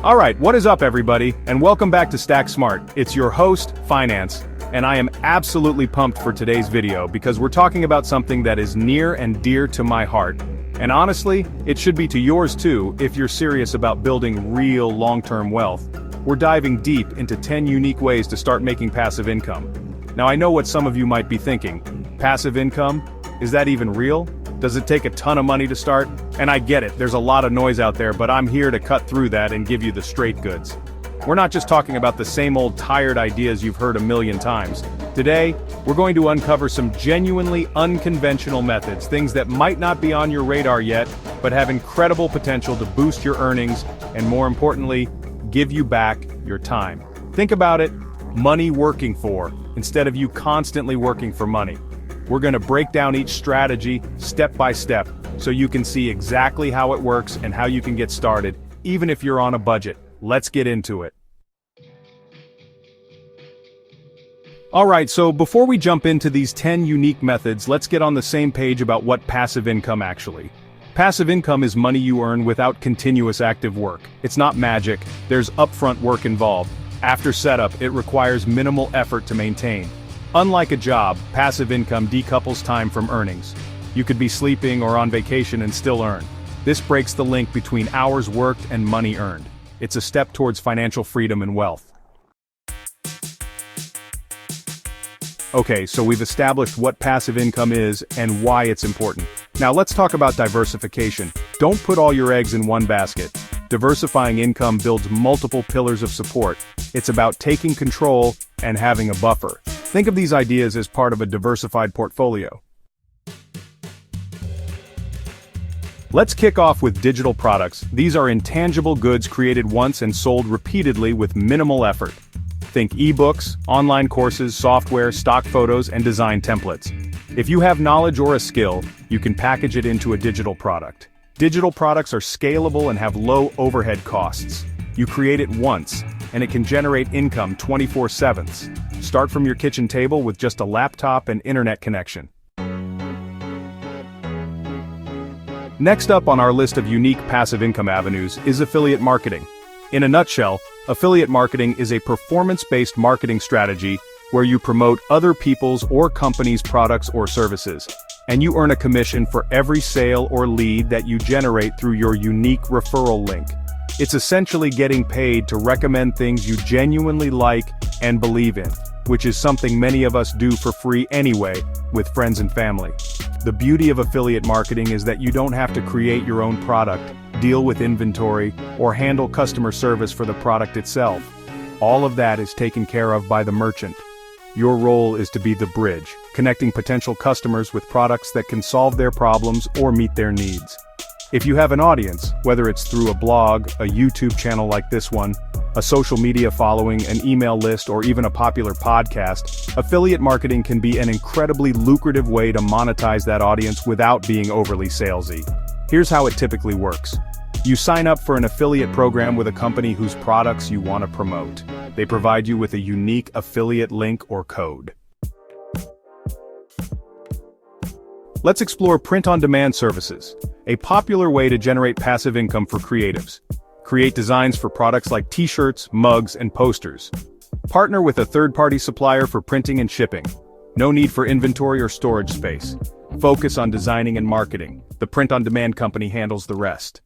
Alright, what is up everybody, and welcome back to Stack Smart. It's your host, Finance, and I am absolutely pumped for today's video because we're talking about something that is near and dear to my heart. And honestly, it should be to yours too if you're serious about building real long-term wealth. We're diving deep into 10 unique ways to start making passive income. Now I know what some of you might be thinking. Passive income? Is that even real? Does it take a ton of money to start? And I get it, there's a lot of noise out there, but I'm here to cut through that and give you the straight goods. We're not just talking about the same old tired ideas you've heard a million times. Today, we're going to uncover some genuinely unconventional methods, things that might not be on your radar yet, but have incredible potential to boost your earnings, and more importantly, give you back your time. Think about it, money working for, instead of you constantly working for money. We're going to break down each strategy step by step so you can see exactly how it works and how you can get started, even if you're on a budget. Let's get into it. Alright, so before we jump into these 10 unique methods, let's get on the same page about what passive income actually. Passive income is money you earn without continuous active work. It's not magic, there's upfront work involved. After setup, it requires minimal effort to maintain. Unlike a job, passive income decouples time from earnings. You could be sleeping or on vacation and still earn. This breaks the link between hours worked and money earned. It's a step towards financial freedom and wealth. Okay, so we've established what passive income is and why it's important. Now let's talk about diversification. Don't put all your eggs in one basket. Diversifying income builds multiple pillars of support. It's about taking control and having a buffer. Think of these ideas as part of a diversified portfolio. Let's kick off with digital products. These are intangible goods created once and sold repeatedly with minimal effort. Think ebooks, online courses, software, stock photos, and design templates. If you have knowledge or a skill, you can package it into a digital product. Digital products are scalable and have low overhead costs. You create it once, and it can generate income 24/7. Start from your kitchen table with just a laptop and internet connection. Next up on our list of unique passive income avenues is affiliate marketing. In a nutshell, affiliate marketing is a performance-based marketing strategy where you promote other people's or companies' products or services, and you earn a commission for every sale or lead that you generate through your unique referral link. It's essentially getting paid to recommend things you genuinely like and believe in, which is something many of us do for free anyway, with friends and family. The beauty of affiliate marketing is that you don't have to create your own product, deal with inventory, or handle customer service for the product itself. All of that is taken care of by the merchant. Your role is to be the bridge, connecting potential customers with products that can solve their problems or meet their needs. If you have an audience, whether it's through a blog, a YouTube channel like this one, a social media following, an email list, or even a popular podcast, affiliate marketing can be an incredibly lucrative way to monetize that audience without being overly salesy. Here's how it typically works. You sign up for an affiliate program with a company whose products you want to promote. They provide you with a unique affiliate link or code. Let's explore print-on-demand services, a popular way to generate passive income for creatives. Create designs for products like t-shirts, mugs, and posters. Partner with a third-party supplier for printing and shipping. No need for inventory or storage space. Focus on designing and marketing. The print-on-demand company handles the rest.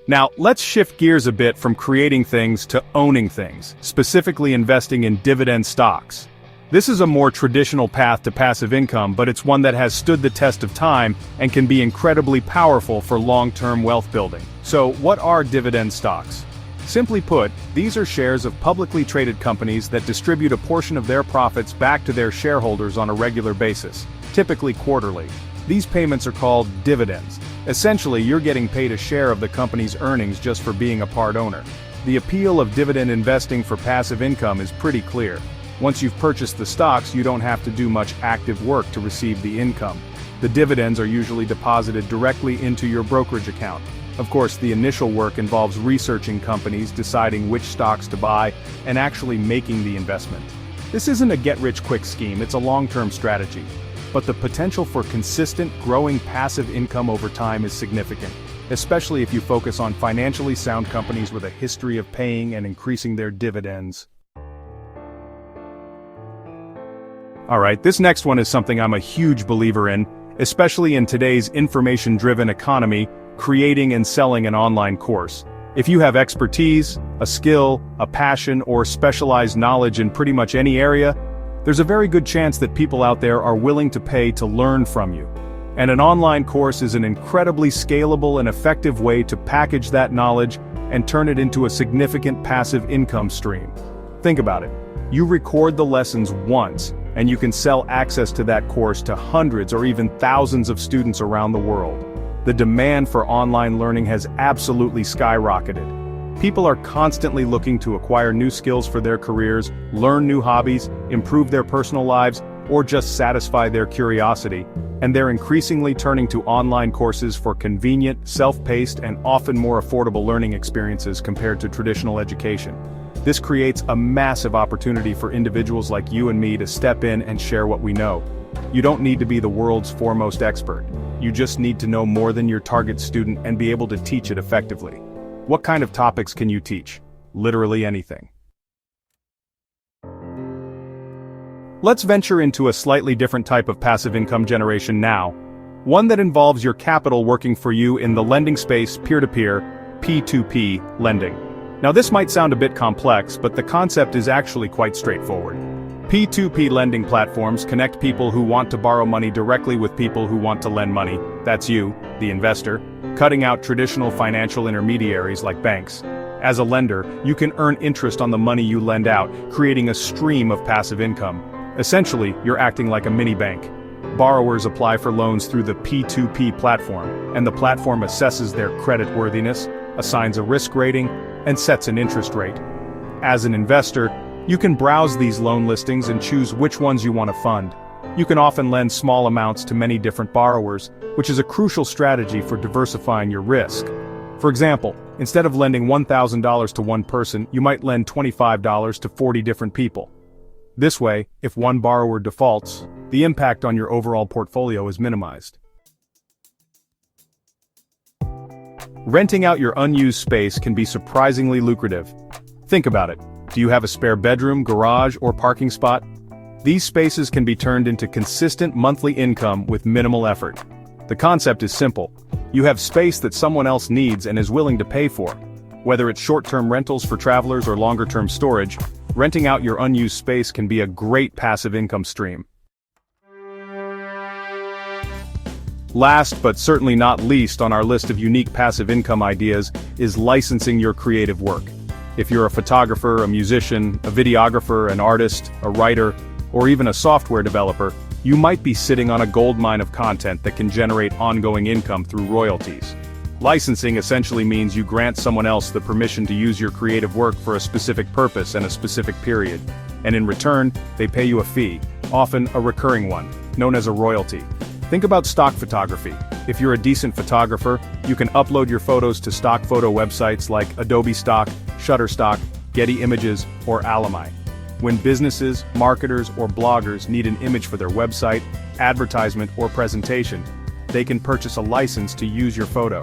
Now, let's shift gears a bit from creating things to owning things, specifically investing in dividend stocks. This is a more traditional path to passive income, but it's one that has stood the test of time and can be incredibly powerful for long-term wealth building. So, what are dividend stocks? Simply put, these are shares of publicly traded companies that distribute a portion of their profits back to their shareholders on a regular basis, typically quarterly. These payments are called dividends. Essentially, you're getting paid a share of the company's earnings just for being a part owner. The appeal of dividend investing for passive income is pretty clear. Once you've purchased the stocks, you don't have to do much active work to receive the income. The dividends are usually deposited directly into your brokerage account. Of course, the initial work involves researching companies, deciding which stocks to buy, and actually making the investment. This isn't a get-rich-quick scheme, it's a long-term strategy. but the potential for consistent, growing passive income over time is significant, especially if you focus on financially sound companies with a history of paying and increasing their dividends. Alright, this next one is something I'm a huge believer in, especially in today's information-driven economy, creating and selling an online course. If you have expertise, a skill, a passion, or specialized knowledge in pretty much any area, there's a very good chance that people out there are willing to pay to learn from you. And an online course is an incredibly scalable and effective way to package that knowledge and turn it into a significant passive income stream. Think about it. You record the lessons once, and you can sell access to that course to hundreds or even thousands of students around the world. The demand for online learning has absolutely skyrocketed. People are constantly looking to acquire new skills for their careers, learn new hobbies, improve their personal lives, or just satisfy their curiosity, and they're increasingly turning to online courses for convenient, self-paced, and often more affordable learning experiences compared to traditional education. This creates a massive opportunity for individuals like you and me to step in and share what we know. You don't need to be the world's foremost expert. You just need to know more than your target student and be able to teach it effectively. What kind of topics can you teach? Literally anything. Let's venture into a slightly different type of passive income generation now. One that involves your capital working for you in the lending space, peer-to-peer, P2P lending. Now this might sound a bit complex, but the concept is actually quite straightforward. P2P lending platforms connect people who want to borrow money directly with people who want to lend money, that's you, the investor, cutting out traditional financial intermediaries like banks. As a lender, you can earn interest on the money you lend out, creating a stream of passive income. Essentially, you're acting like a mini bank. Borrowers apply for loans through the P2P platform, and the platform assesses their creditworthiness, assigns a risk rating, and sets an interest rate. As an investor, you can browse these loan listings and choose which ones you want to fund. You can often lend small amounts to many different borrowers, which is a crucial strategy for diversifying your risk. For example, instead of lending $1,000 to one person, you might lend $25 to 40 different people. This way, if one borrower defaults, the impact on your overall portfolio is minimized. Renting out your unused space can be surprisingly lucrative. Think about it. Do you have a spare bedroom, garage, or parking spot? These spaces can be turned into consistent monthly income with minimal effort. The concept is simple. You have space that someone else needs and is willing to pay for. Whether it's short-term rentals for travelers or longer-term storage, renting out your unused space can be a great passive income stream. Last but certainly not least on our list of unique passive income ideas is licensing your creative work. If you're a photographer, a musician, a videographer, an artist, a writer, or even a software developer, you might be sitting on a goldmine of content that can generate ongoing income through royalties. Licensing essentially means you grant someone else the permission to use your creative work for a specific purpose and a specific period, and in return, they pay you a fee, often a recurring one, known as a royalty. Think about stock photography. If you're a decent photographer, you can upload your photos to stock photo websites like Adobe Stock, Shutterstock, Getty Images, or Alamy. When businesses, marketers, or bloggers need an image for their website, advertisement, or presentation, they can purchase a license to use your photo.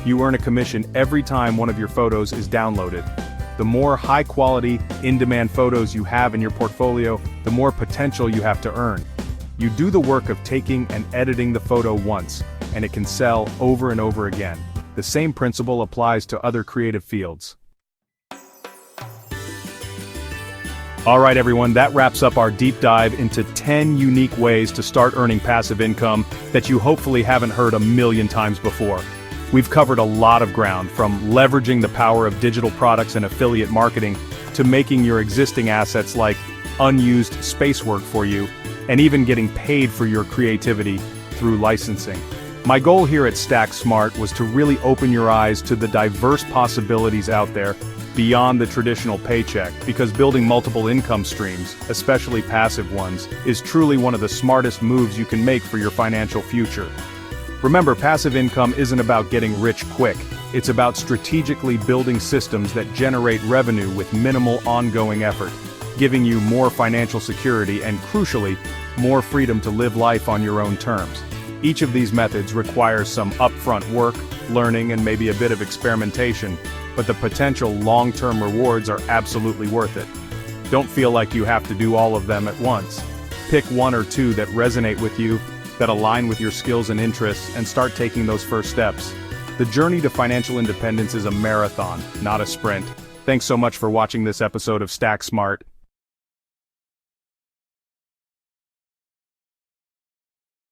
You earn a commission every time one of your photos is downloaded. The more high-quality, in-demand photos you have in your portfolio, the more potential you have to earn. You do the work of taking and editing the photo once, and it can sell over and over again. The same principle applies to other creative fields. Alright everyone, that wraps up our deep dive into 10 unique ways to start earning passive income that you hopefully haven't heard a million times before. We've covered a lot of ground, from leveraging the power of digital products and affiliate marketing, to making your existing assets like unused space work for you, and even getting paid for your creativity through licensing. My goal here at Stack Smart was to really open your eyes to the diverse possibilities out there beyond the traditional paycheck, because building multiple income streams, especially passive ones, is truly one of the smartest moves you can make for your financial future. Remember, passive income isn't about getting rich quick. It's about strategically building systems that generate revenue with minimal ongoing effort. giving you more financial security and, crucially, more freedom to live life on your own terms. Each of these methods requires some upfront work, learning, and maybe a bit of experimentation, but the potential long-term rewards are absolutely worth it. Don't feel like you have to do all of them at once. Pick one or two that resonate with you, that align with your skills and interests, and start taking those first steps. The journey to financial independence is a marathon, not a sprint. Thanks so much for watching this episode of Stack Smart.